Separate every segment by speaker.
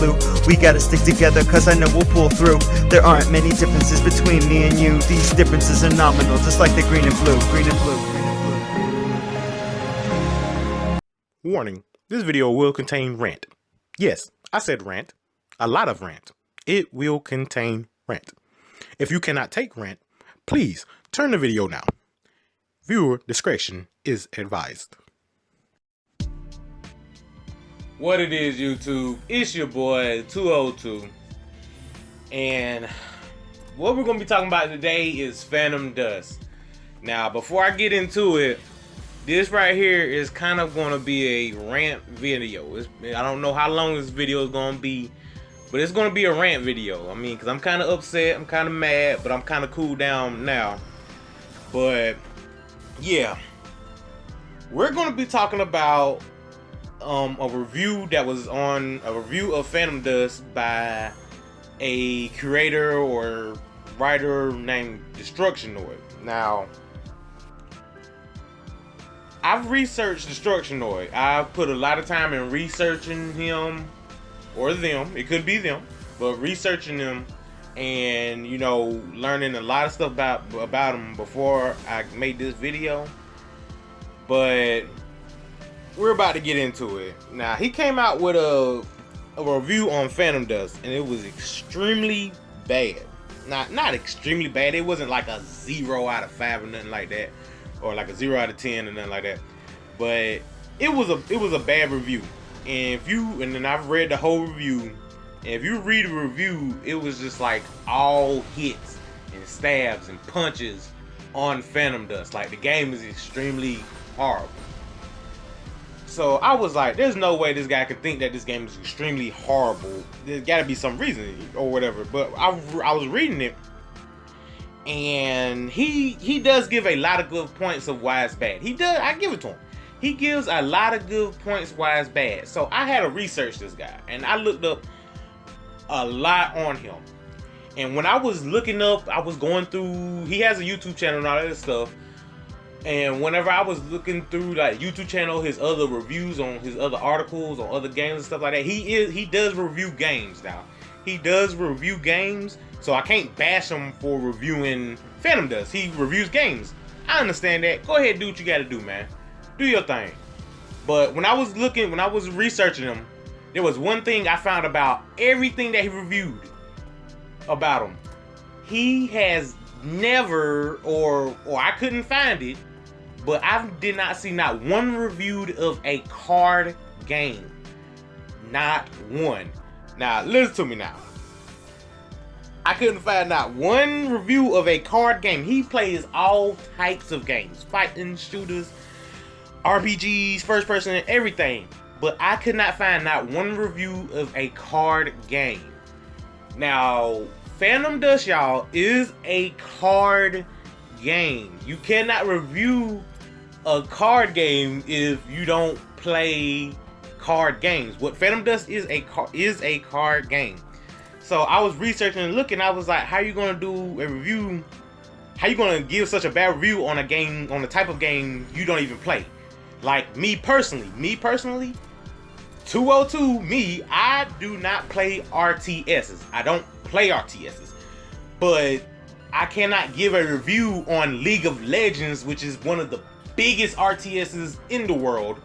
Speaker 1: flu. We gotta stick together cause I know we'll pull through. There aren't many differences between me and you. These differences are nominal, just like the green and blue. Green and blue. Green and blue.
Speaker 2: Warning, this video will contain rant. Yes, I said rant. A lot of rant. It will contain rant. If you cannot take rant, please turn the video now. Viewer discretion is advised.
Speaker 3: What it is, YouTube, it's your boy 202, and what we're going to be talking about today is Phantom Dust. Now, before I get into it, this right here is kind of going to be a rant video. I don't know how long this video is going to be, but it's going to be a rant video. I mean, because I'm kind of upset, I'm kind of mad, but I'm kind of cooled down now. But yeah, we're going to be talking about a review that was on a review of Phantom Dust by a creator or writer named Destructionoid. Now, I've researched Destructionoid. I've put a lot of time in researching him or them. It could be them, but researching them and, you know, learning a lot of stuff about him before I made this video. But we're about to get into it. Now, he came out with a review on Phantom Dust, and it was extremely bad. Not extremely bad. It wasn't like a 0 out of 5 or nothing like that, or like a 0 out of 10 or nothing like that. But it was a bad review. And then I've read the whole review. And if you read the review, it was just like all hits and stabs and punches on Phantom Dust. Like, the game is extremely horrible. So I was like, there's no way this guy could think that this game is extremely horrible. There's got to be some reason or whatever. But I was reading it, and he does give a lot of good points of why it's bad. He does. I give it to him. He gives a lot of good points why it's bad. So I had to research this guy, and I looked up a lot on him. And when I was looking up, I was going through. He has a YouTube channel and all that stuff. And whenever I was looking through like YouTube channel, his other reviews on his other articles on other games and stuff like that, he does review games now. He does review games, so I can't bash him for reviewing Phantom Dust. He reviews games. I understand that. Go ahead, do what you gotta do, man. Do your thing. But when I was researching him, there was one thing I found about everything that he reviewed about him. He has never, or I couldn't find it, but I did not see not one reviewed of a card game. Not one. Now, listen to me now. I couldn't find not one review of a card game. He plays all types of games. Fighting, shooters, RPGs, first person, everything. But I could not find not one review of a card game. Now, Phantom Dust, y'all, is a card game. You cannot review a card game if you don't play card games. What Phantom Dust is a card game. So I was researching and looking. I was like, how you gonna do a review? How you gonna give such a bad review on a game, on the type of game you don't even play? Like me personally, 202, I do not play RTSs. I don't play RTSs. But I cannot give a review on League of Legends, which is one of the biggest RTSs in the world.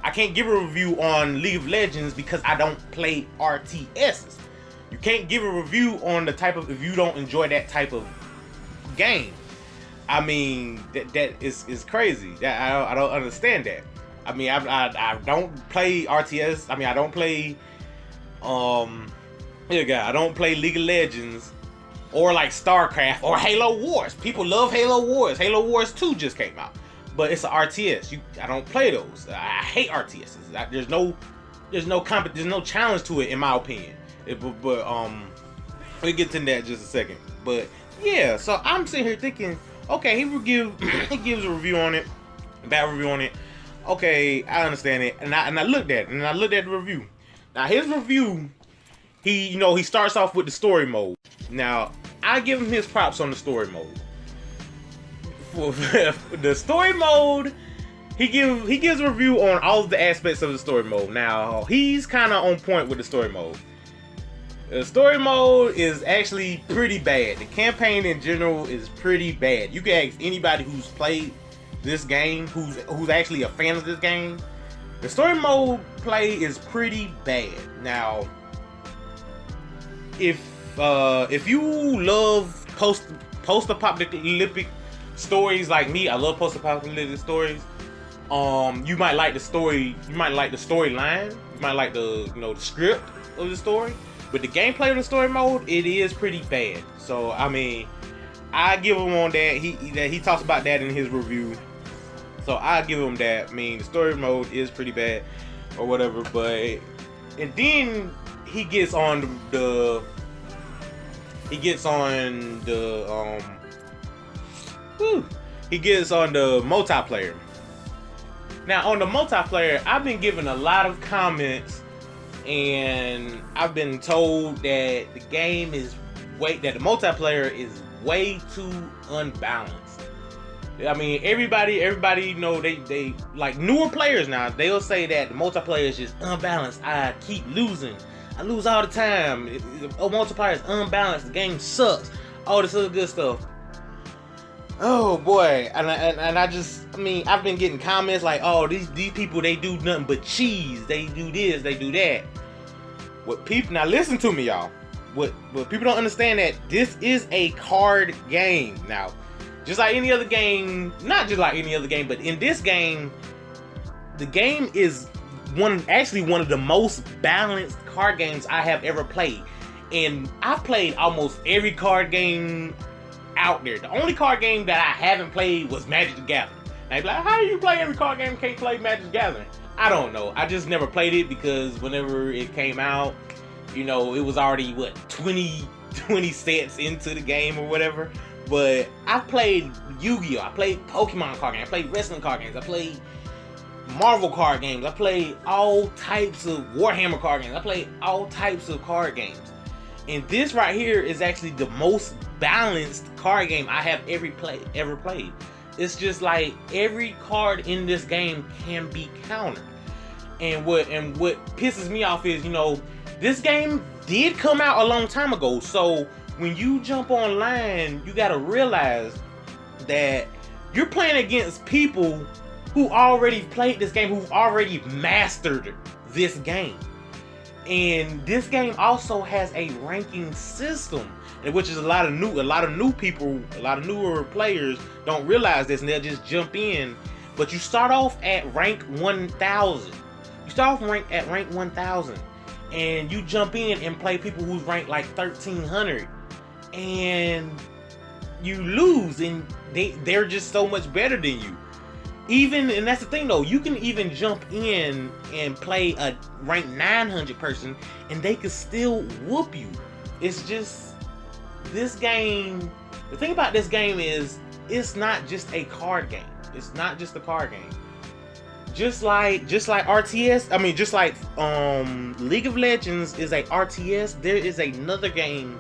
Speaker 3: I can't give a review on League of Legends because I don't play RTSs. You can't give a review on the type of, if you don't enjoy that type of game. I mean, that is crazy. That I don't understand that. I mean, I don't play RTS. I mean, I don't play I don't play League of Legends or like StarCraft or Halo Wars. People love Halo Wars. Halo Wars 2 just came out, but it's an RTS. I don't play those. I hate RTSs. There's no challenge to it in my opinion. We'll get to that in just a second. But yeah, so I'm sitting here thinking, okay, he gives a review on it, a bad review on it. Okay, I understand it, and I looked at it, and I looked at the review. Now his review, he starts off with the story mode. Now I give him his props on the story mode. For the story mode, he gives a review on all of the aspects of the story mode. Now he's kind of on point with the story mode. The story mode is actually pretty bad. The campaign in general is pretty bad. You can ask anybody who's played this game, who's actually a fan of this game. The story mode play is pretty bad. Now, if you love post-apocalyptic stories like me, I love post-apocalyptic stories. You might like the story. You might like the storyline. You might like the the script of the story. But the gameplay of the story mode, it is pretty bad. So I mean, I give him on that. He talks about that in his review. So I give him that. I mean, the story mode is pretty bad, or whatever. But and then he gets on the multiplayer. Now on the multiplayer, I've been given a lot of comments, and I've been told that the multiplayer is way too unbalanced. I mean, everybody they like newer players now. They'll say that the multiplayer is just unbalanced. I keep losing. I lose all the time. Multiplayer is unbalanced. The game sucks. All this other good stuff. Oh boy, and I've been getting comments like, oh, these people, they do nothing but cheese. They do this, they do that. Now listen to me, y'all. What people don't understand, that this is a card game. Now, just like any other game, not just like any other game, but in this game, the game is one of the most balanced card games I have ever played. And I've played almost every card game out there. The only card game that I haven't played was Magic the Gathering. Now you're like, how do you play every card game and can't play Magic the Gathering? I don't know. I just never played it because whenever it came out, it was already 20 sets into the game or whatever. But I played Yu-Gi-Oh! I played Pokemon card games. I played wrestling card games. I played Marvel card games. I played all types of Warhammer card games. I played all types of card games. And this right here is actually the most balanced card game I have ever played. It's just like every card in this game can be countered. And what pisses me off is, this game did come out a long time ago. So when you jump online, you gotta realize that you're playing against people who already played this game, who've already mastered this game. And this game also has a ranking system, which is a lot of new people, a lot of newer players don't realize this, and they'll just jump in. But you start off at rank 1,000. You start off at rank 1,000, and you jump in and play people who's ranked like 1,300, and you lose, and they're just so much better than you. And that's the thing though, you can even jump in and play a rank 900 person and they can still whoop you. It's just, this game, the thing about this game is, it's not just a card game. It's not just a card game. Just like RTS, just like League of Legends is a RTS, there is another game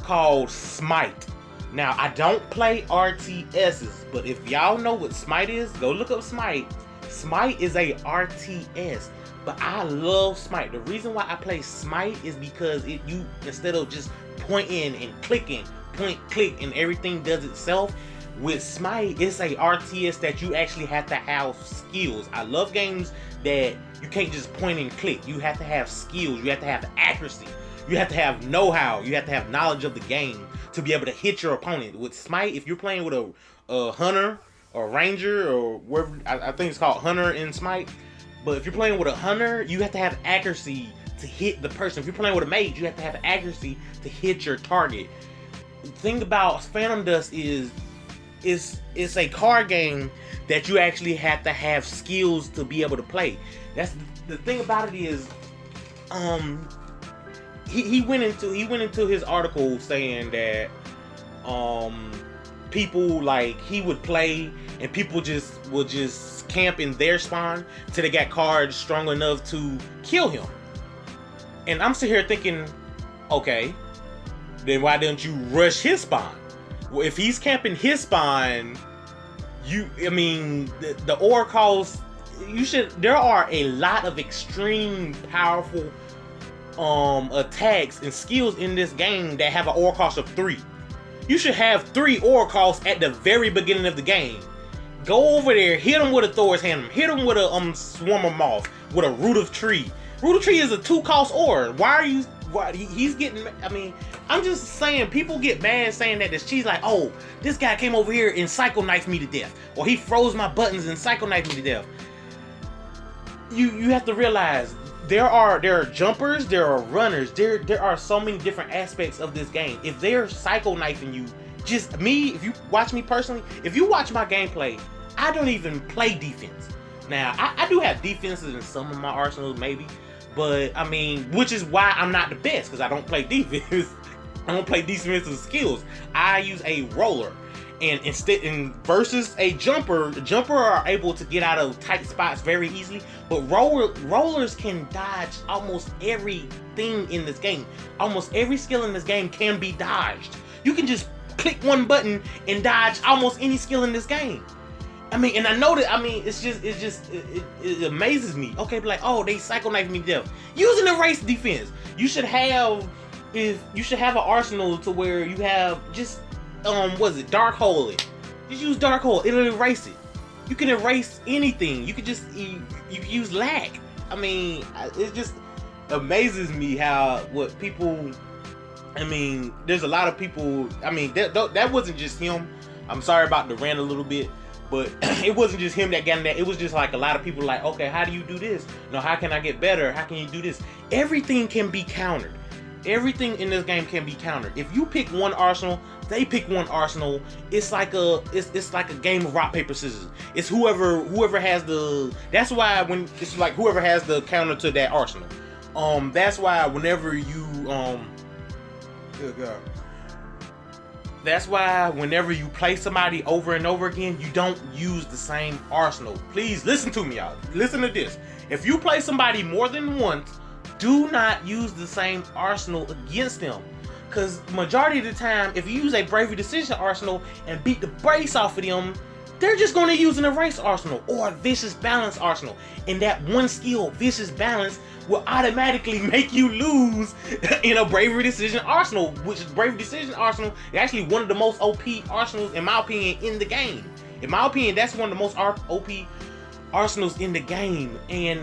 Speaker 3: called Smite. Now, I don't play RTSs, but if y'all know what Smite is, go look up Smite. Smite is a RTS, but I love Smite. The reason why I play Smite is because you instead of just pointing and clicking, point, click, and everything does itself, with Smite, it's a RTS that you actually have to have skills. I love games that you can't just point and click. You have to have skills. You have to have accuracy. You have to have know-how. You have to have knowledge of the game to be able to hit your opponent. With Smite, if you're playing with a hunter or ranger or whatever, I think it's called hunter in Smite. But if you're playing with a hunter, you have to have accuracy to hit the person. If you're playing with a mage, you have to have accuracy to hit your target. The thing about Phantom Dust is it's a card game that you actually have to have skills to be able to play. That's the thing about it is, he went into his article saying that people, like, he would play and people would just camp in their spawn till they got cards strong enough to kill him. And I'm sitting here thinking, okay, then why don't you rush his spawn? Well, if he's camping his spawn, the oracles, there are a lot of extreme powerful attacks and skills in this game that have an aura cost of 3. You should have 3 aura costs at the very beginning of the game. Go over there, hit him with a Thor's Hand, hit him with a Swarm of Moth, with a Root of Tree. Root of Tree is a 2-cost aura. He's getting, I mean, I'm just saying, people get mad saying that this cheese like, oh, this guy came over here and Psycho Knifed me to death. Or he froze my buttons and Psycho Knifed me to death. You have to realize, there are jumpers, there are runners, there are so many different aspects of this game. If they're Psycho Knifing you, just me, if you watch me personally, if you watch my gameplay, I don't even play defense. Now, I do have defenses in some of my arsenals, maybe. But, I mean, which is why I'm not the best, because I don't play defense. I don't play defensive skills. I use a roller. And versus a jumper, the jumper are able to get out of tight spots very easily. But rollers can dodge almost everything in this game. Almost every skill in this game can be dodged. You can just click one button and dodge almost any skill in this game. I mean, and I know that, I mean, it amazes me. Okay, but like, oh, they Psycho Knife me to death. Using the race defense. You should have an arsenal to where you have just, Dark Hole it. Just use Dark Hole, it'll erase it. You can erase anything. You can just, you can use lag. I mean, it just amazes me how, I mean, there's a lot of people, I mean, that wasn't just him. I'm sorry about the rant a little bit. But it wasn't just him that got in that. It was just like a lot of people like, okay, how do you do this? No, how can I get better? How can you do this? Everything can be countered. Everything in this game can be countered. If you pick one arsenal, they pick one arsenal. It's like a game of rock, paper, scissors. It's whoever has the. That's why when it's like whoever has the counter to that arsenal. That's why whenever you good God. That's why whenever you play somebody over and over again, you don't use the same arsenal. Please listen to me, y'all. Listen to this. If you play somebody more than once, do not use the same arsenal against them. Because majority of the time, if you use a Bravery Decision arsenal and beat the brace off of them, they're just going to use an Erase arsenal or a Vicious Balance arsenal. And that one skill, Vicious Balance, will automatically make you lose in a Bravery Decision arsenal, which Bravery Decision arsenal is actually one of the most OP arsenals, in my opinion, in the game. In my opinion, that's one of the most OP arsenals in the game. And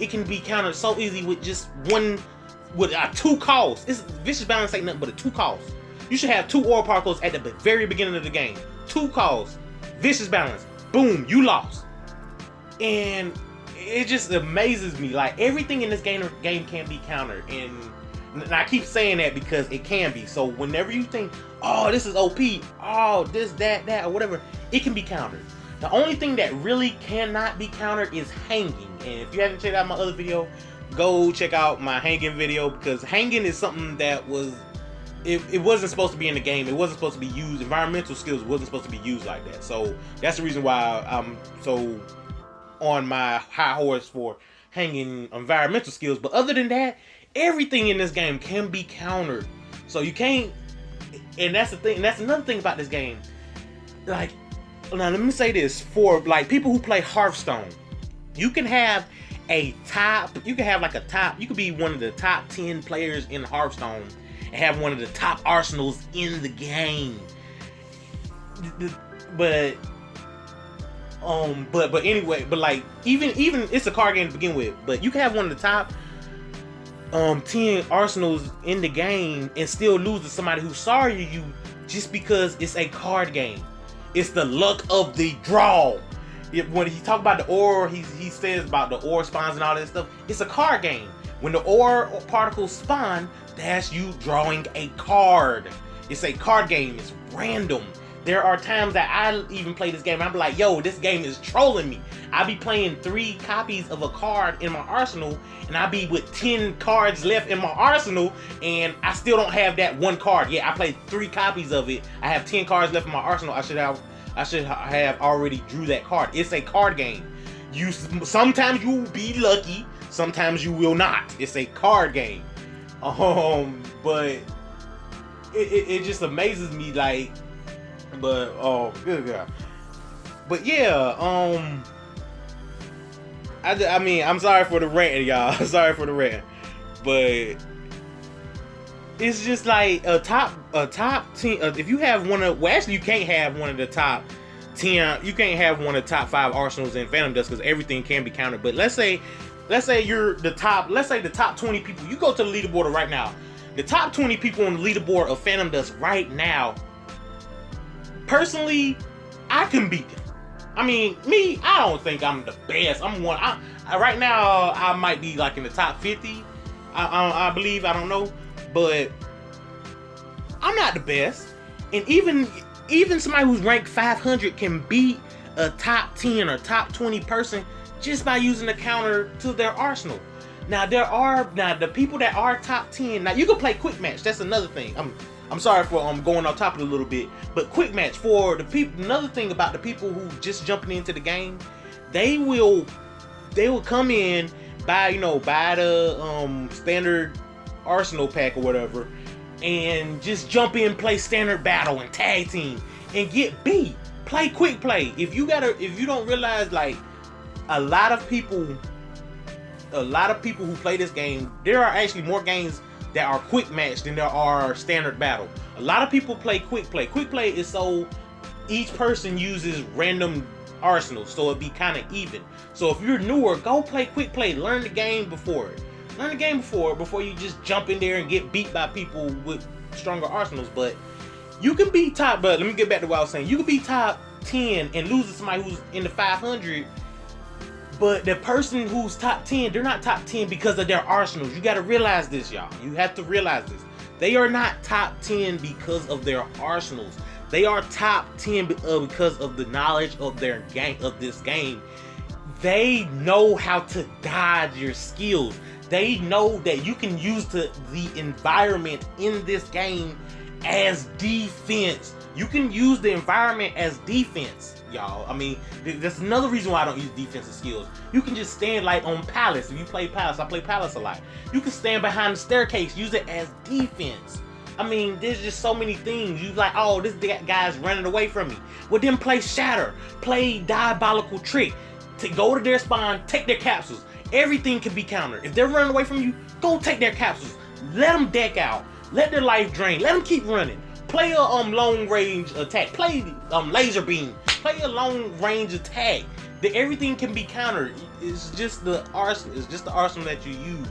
Speaker 3: it can be countered so easy with just with 2 calls. Vicious Balance ain't nothing but a 2 calls. You should have 2 aura particles at the very beginning of the game. 2 calls. Vicious Balance, boom, you lost. And it just amazes me, like everything in this game can be countered, and I keep saying that because it can be. So whenever you think, oh, this is OP, oh, this, that, or whatever, it can be countered. The only thing that really cannot be countered is hanging. And if you haven't checked out my other video, go check out my hanging video, because hanging is something that it wasn't supposed to be in the game. It wasn't supposed to be used. Environmental skills wasn't supposed to be used like that. So that's the reason why I'm so on my high horse for hanging environmental skills. But other than that, everything in this game can be countered. So you can't, and that's the thing. And that's another thing about this game. Like, now let me say this, for like people who play Hearthstone, you can have you could be one of the top 10 players in Hearthstone and have one of the top arsenals in the game. But anyway, but like even it's a card game to begin with, but you can have one of the top 10 arsenals in the game and still lose to somebody who's sorry to you just because it's a card game. It's the luck of the draw. When he talk about the ore, he says about the ore spawns and all that stuff. It's a card game. When the ore particles spawn, that's you drawing a card. It's a card game. It's random. There are times that I even play this game and I'm like, yo, this game is trolling me. I be playing 3 copies of a card in my arsenal, and I be with 10 cards left in my arsenal, and I still don't have that one card. Yeah, I played 3 copies of it. I have 10 cards left in my arsenal. I should have already drew that card. It's a card game. Sometimes you will be lucky, sometimes you will not. It's a card game. But it just amazes me, like. But oh, good God. But yeah, I mean, I'm sorry for the rant, y'all. Sorry for the rant. but it's just like a top 10. If you have one of, well, actually, you can't have one of the top 10. You can't have one of the top 5 arsenals in Phantom Dust because everything can be counted. But let's say you're the top. Let's say the top 20 people. You go to the leaderboard right now. The top 20 people on the leaderboard of Phantom Dust right now. Personally, I can beat them. I mean, me, I don't think I'm the best. I'm one. Right now, I might be like in the top 50. I believe. I don't know, but I'm not the best. And even somebody who's ranked 500 can beat a top 10 or top 20 person just by using the counter to their arsenal. Now the people that are top 10. Now you can play quick match. That's another thing. I'm sorry for going off top of it a little bit, but quick match for the people. Another thing about the people who just jumping into the game, they will come in, buy the standard arsenal pack or whatever, and just jump in, play standard battle and tag team and get beat. Play quick play. If you don't realize, like, a lot of people who play this game, there are actually more games that are quick match than there are standard battle. A lot of people play quick play. Quick play is so each person uses random arsenals, so it'd be kind of even. So if you're newer, go play quick play. Learn the game before you just jump in there and get beat by people with stronger arsenals. But you can be top. But let me get back to what I was saying. You can be top 10 and lose to somebody who's in the 500. But the person who's top 10, they're not top 10 because of their arsenals. You got to realize this, y'all. You have to realize this. They are not top 10 because of their arsenals. They are top 10 because of the knowledge of their game, of this game. They know how to dodge your skills. They know that you can use the environment in this game as defense. You can use the environment as defense, y'all. I mean, that's another reason why I don't use defensive skills. You can just stand like on Palace. If you play Palace, I play Palace a lot. You can stand behind the staircase, use it as defense. I mean, there's just so many things. You like, oh, this guy's running away from me. Well, then play Shatter. Play Diabolical Trick. To go to their spawn, take their capsules. Everything can be countered. If they're running away from you, go take their capsules. Let them deck out. Let their life drain. Let them keep running. Play a long range attack. Play laser beam. Play a long range attack. Everything can be countered. It's just the arsenal. It's just the arsenal that you use.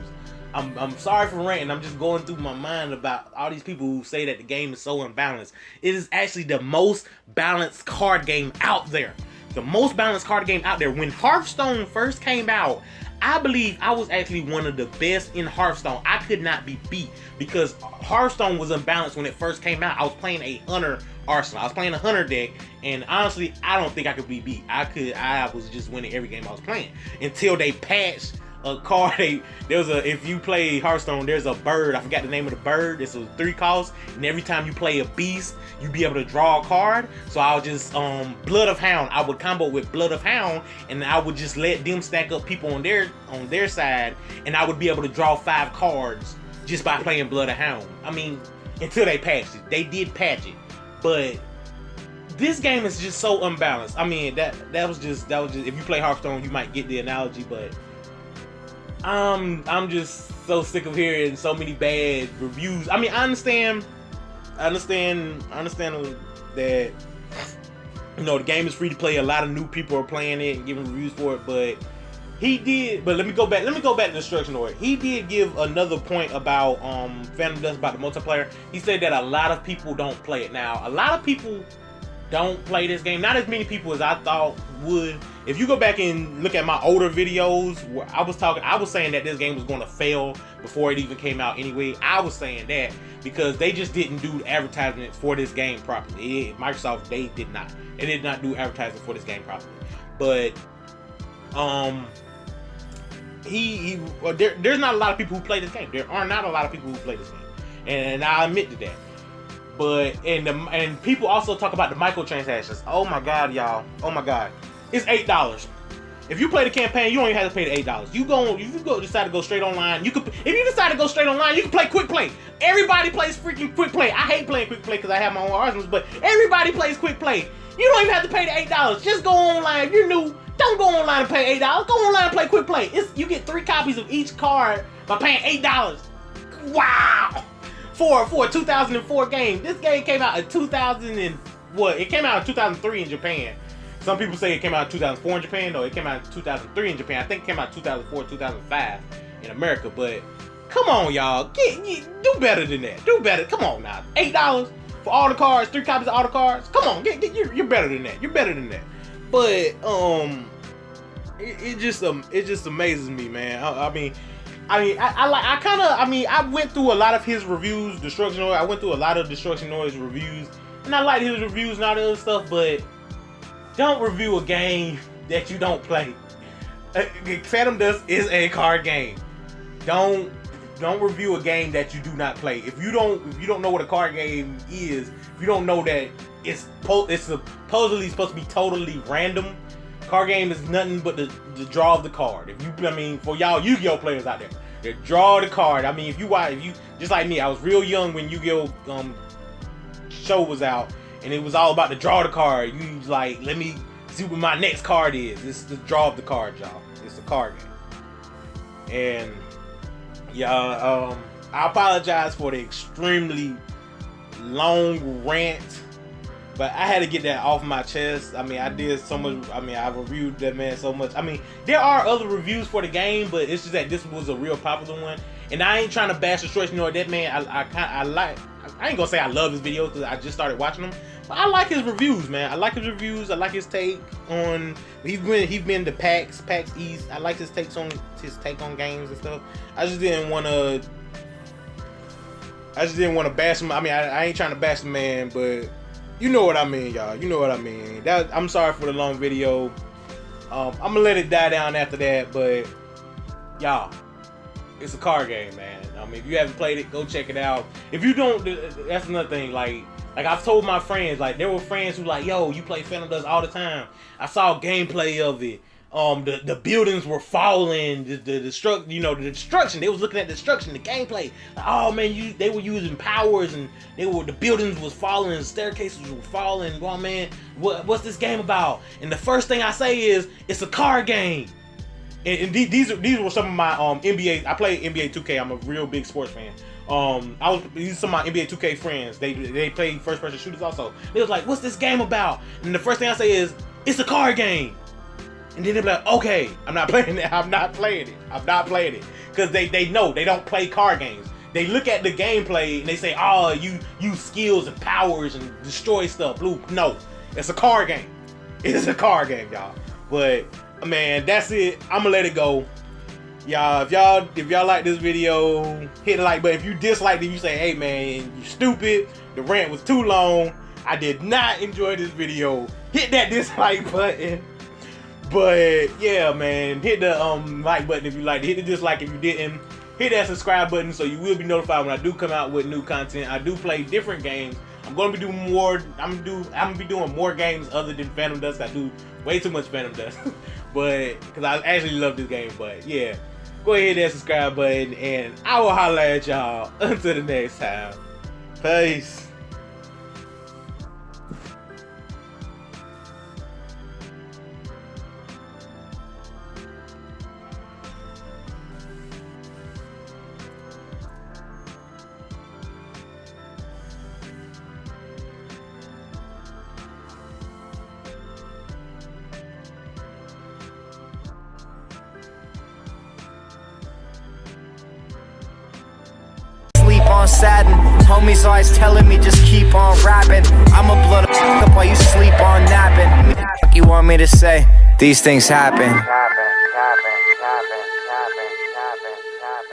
Speaker 3: I'm sorry for ranting. I'm just going through my mind about all these people who say that the game is so unbalanced. It is actually the most balanced card game out there. The most balanced card game out there. When Hearthstone first came out, I believe I was actually one of the best in Hearthstone. I could not be beat because Hearthstone was unbalanced when it first came out. I was playing a Hunter arsenal. I was playing a Hunter deck, and honestly, I don't think I could be beat. I was just winning every game I was playing until they patched a card. If you play Hearthstone, there's a bird. I forgot the name of the bird. It's a 3 cost, and every time you play a beast, you be able to draw a card. So I would just Blood of Hound. I would combo with Blood of Hound, and I would just let them stack up people on their side, and I would be able to draw 5 cards just by playing Blood of Hound. I mean, until they patched it. They did patch it, but this game is just so unbalanced. I mean, that was just if you play Hearthstone, you might get the analogy, but I'm just so sick of hearing so many bad reviews. I mean, I understand that, you know, the game is free to play. A lot of new people are playing it and giving reviews for it, but let me go back to Destruction Order. He did give another point about Phantom Dust, about the multiplayer. He said that a lot of people don't play it. Now, a lot of people don't play this game. Not as many people as I thought would. If you go back and look at my older videos where I was saying that this game was going to fail before it even came out anyway. I was saying that because they just didn't do advertisement for this game properly. Microsoft, they did not do advertising for this game properly. But there's not a lot of people who play this game. There are not a lot of people who play this game, and I admit to that. But and people also talk about the microtransactions. Oh my god, y'all! Oh my god, it's $8. If you play the campaign, you don't even have to pay the $8. If you decide to go straight online, if you decide to go straight online, you can play quick play. Everybody plays freaking quick play. I hate playing quick play because I have my own arsenals, but everybody plays quick play. You don't even have to pay the $8. Just go online. If you're new, don't go online and pay $8. Go online and play quick play. You get 3 copies of each card by paying $8. Wow! For a 2004 game. This game came out in 2000 and what? It came out in 2003 in Japan. Some people say it came out in 2004 in Japan. No, it came out in 2003 in Japan. I think it came out in 2004, 2005 in America. But come on, y'all. Do better than that. Do better. Come on now. $8 for all the cards, 3 copies of all the cards. Come on, you're better than that. You're better than that. But it just amazes me, man. I went through a lot of his reviews, Destruction Noise. I went through a lot of Destruction Noise reviews, and I like his reviews and all the other stuff. But don't review a game that you don't play. Phantom Dust is a card game. Don't review a game that you do not play. If you don't know what a card game is, if you don't know that it's supposedly supposed to be totally random. Card game is nothing but the draw of the card. For y'all Yu-Gi-Oh players out there, they draw the card. If you just like me, I was real young when Yu-Gi-Oh show was out, and it was all about the draw of the card. You like, let me see what my next card is. It's the draw of the card, y'all. It's a card game. And I apologize for the extremely long rant. But I had to get that off my chest. I did so much. I reviewed that man so much. There are other reviews for the game, but it's just that this was a real popular one. And I ain't trying to bash Destruction Noise. That man, I ain't gonna say I love his videos because I just started watching them. But I like his reviews, man. I like his reviews. I like his take on. He's been to PAX East. I like his take on games and stuff. I just didn't want to bash him. I ain't trying to bash the man, but. You know what I mean, y'all. You know what I mean. I'm sorry for the long video. I'm gonna let it die down after that, but y'all, it's a card game, man. If you haven't played it, go check it out. If you don't, that's another thing. Like I've told my friends, like there were friends who like, yo, you play Phantom Dust all the time. I saw gameplay of it. The buildings were falling, the destruction. They was looking at the destruction, the gameplay. Like, oh man, they were using powers, and the buildings was falling, the staircases were falling. Oh man, what's this game about? And the first thing I say is, it's a card game. And these were some of my NBA. I play NBA 2K. I'm a real big sports fan. These are some of my NBA 2K friends. They play first person shooters also. They was like, what's this game about? And the first thing I say is, it's a card game. And then they're like, okay, I'm not playing it. I'm not playing it. Because they know they don't play card games. They look at the gameplay and they say, oh, you use skills and powers and destroy stuff. No, it's a card game. It's a card game, y'all. But man, that's it. I'm gonna let it go. Y'all, if y'all like this video, hit the like button. If you disliked it, you say, hey man, you stupid. The rant was too long. I did not enjoy this video. Hit that dislike button. But yeah, man, hit the like button if you liked it. Hit the dislike if you didn't. Hit that subscribe button so you will be notified when I do come out with new content. I do play different games. I'm gonna be doing more. I'm gonna be doing more games other than Phantom Dust. I do way too much Phantom Dust, but because I actually love this game. But yeah, go ahead and hit that subscribe button, and I will holler at y'all until the next time. Peace.
Speaker 4: On Saturn, homies always telling me just keep on rapping. I'ma blow the up while you sleep on napping. You want me to say these things happen.